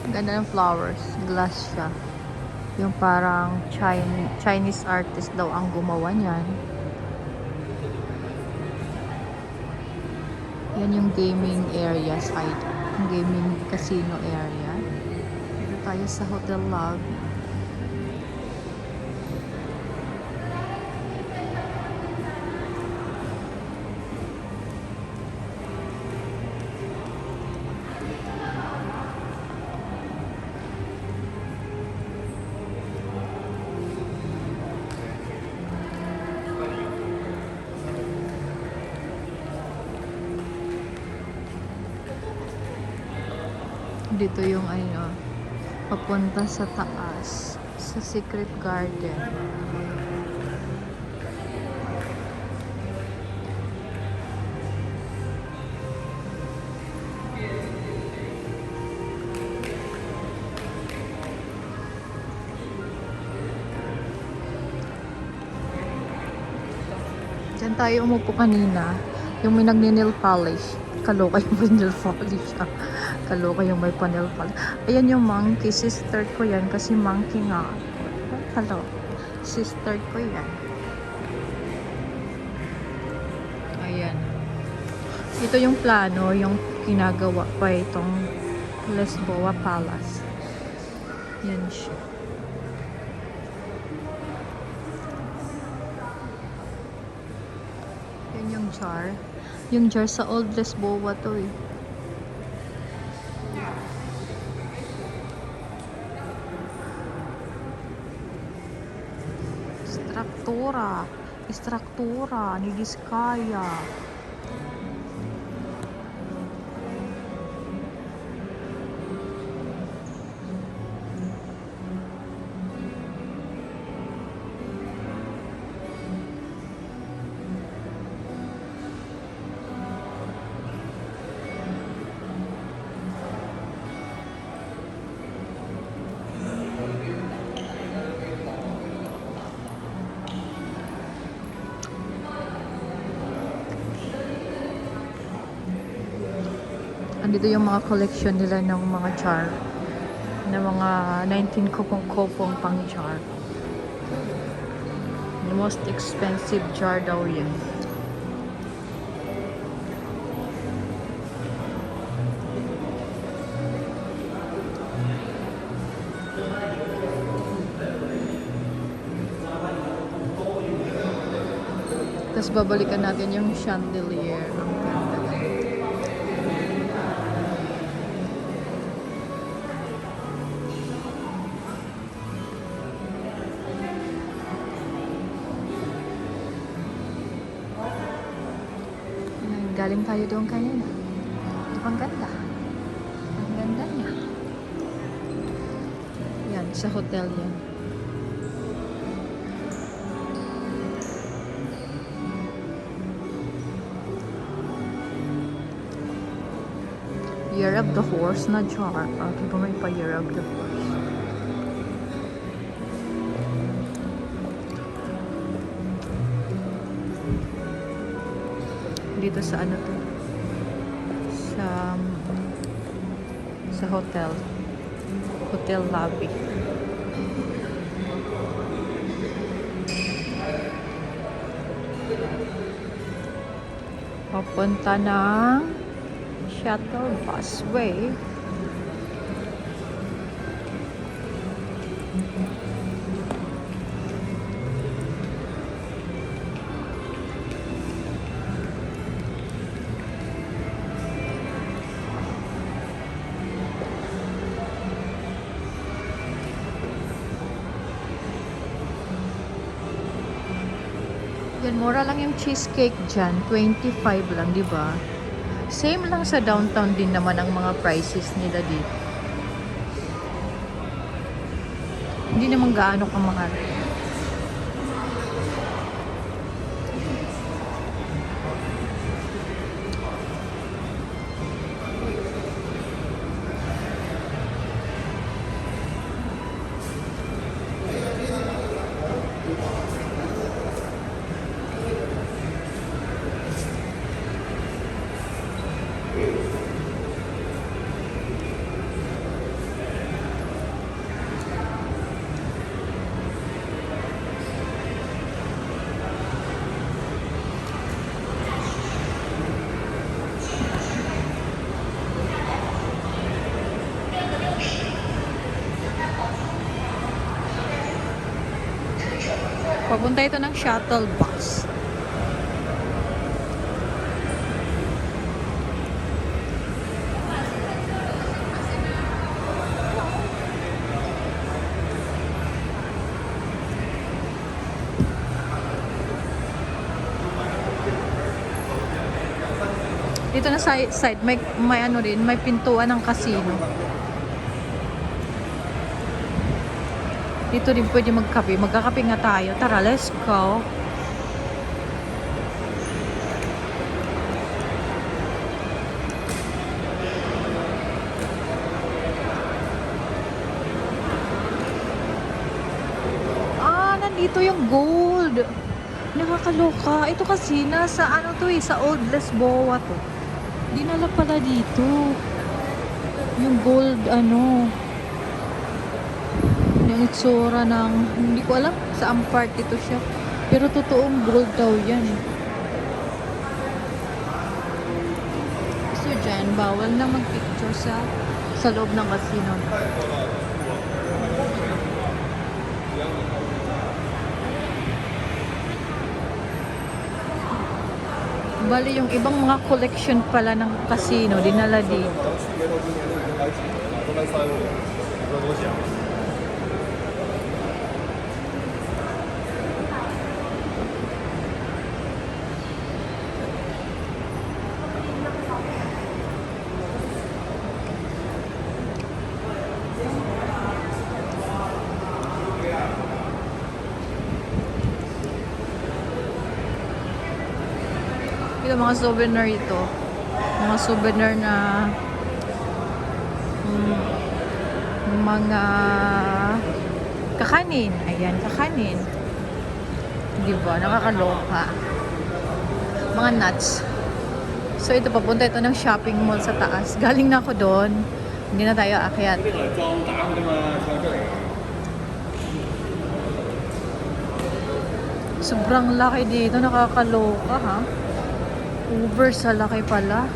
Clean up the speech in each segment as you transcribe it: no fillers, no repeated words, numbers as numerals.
Ganda ng flowers. Glass siya. Yung parang Chinese artist daw ang gumawa niyan. Yan yung gaming area side. Yung gaming casino area. Dito tayo sa hotel lobby. Dito yung ano, papunta sa taas, sa Secret Garden. Diyan tayo umupo kanina, yung may nagni-nail polish. Kaloka yung may nail polish siya. Kaloka yung may pa-nail polish. Ayan yung monkey, sister ko yan kasi monkey nga. Hello, sister ko yan. Ayan. Ito yung plano, yung ginagawa pa itong Lisboa Palace. Yan siya. Yan yung jar. Yung jar sa Old Lisboa to eh. Istruktura ni Vizcaya. Andito yung mga collection nila ng mga jar. Na mga 19 kopong-kopong pang jar. The most expensive jar daw yun. Tapos babalikan natin yung chandelier. Ang ganda. Galing tayo doon kanina. Ang ganda. Ang ganda niya. Yan, sa hotel yan. Year of the Horse na jar. Okay, ba may pa Year of the Horse. Dito sa ano to? Sa hotel. Hotel lobby. Papunta ng shuttle busway. Yan, mura lang yung cheesecake dyan. 25 lang, di ba? Same lang sa downtown din naman ang mga prices nila dito. Hindi naman gaano kamahal. Papunta ito ng shuttle bus. Dito na side may ano rin, may pintuan ng casino. Dito rin pwede magkape. Magkakape nga tayo. Tara, let's go. Ah, nandito yung gold. Nakakaloka. Ito kasi nasa ano to sa Old Lisboa to. Dinala pala dito. Yung gold ano. Yung itsura ng, hindi ko alam saan part ito siya. Pero totoong gold daw yan. So dyan, bawal na mag-picture sa loob ng casino. Bali yung ibang mga collection pala ng casino, dinala dito. Ito mga souvenir ito. Mga souvenir na mga kakanin. Ayan, kakanin. Diba? Nakakaloka. Mga nuts. So ito, papunta ito ng shopping mall sa taas. Galing na ako doon. Hindi na tayo aakyat. Sobrang laki dito. Nakakaloka, ha? Uber sa laki pala.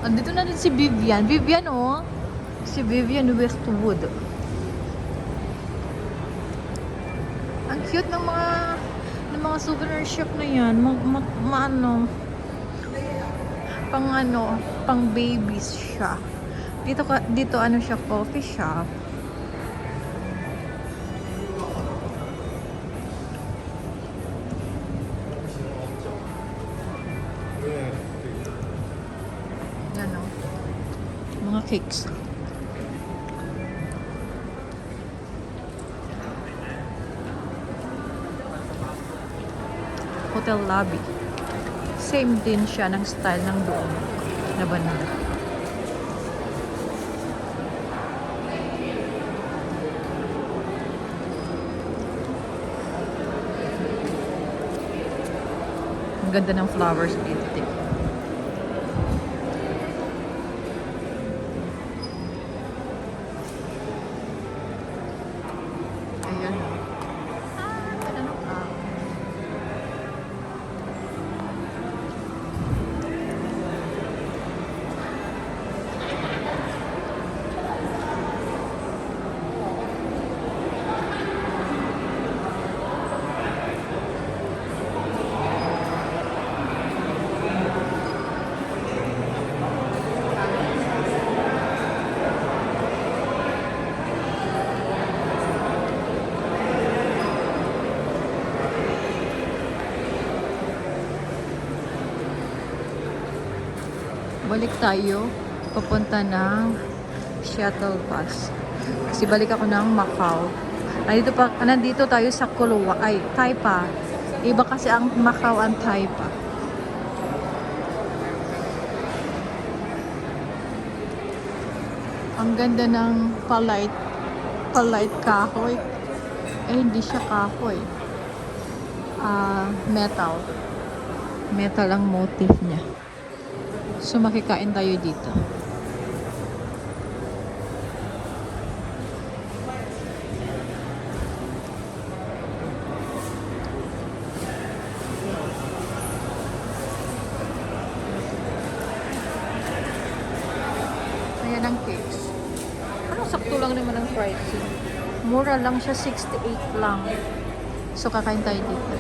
Andito na din si Vivian. Vivian, oh. Si Vivian Westwood. Ang cute ng mga souvenir shop na yan. Pang babies siya. Dito ano siya, coffee shop. Yan o. Mga cakes. Hotel lobby. Same din siya ng style ng doon na banda. Ang ganda ng flowers dito. Ayan. Balik tayo papunta ng shuttle bus. Kasi balik ako ng Macau. Nandito tayo sa Taipa. Iba kasi ang Macau ang Taipa. Ang ganda ng palite kahoy. Hindi siya kahoy. Metal. Metal ang motif niya. So makikain tayo dito. lang naman ang pricing. Mura lang siya, 68 lang. So, kakain tayo dito.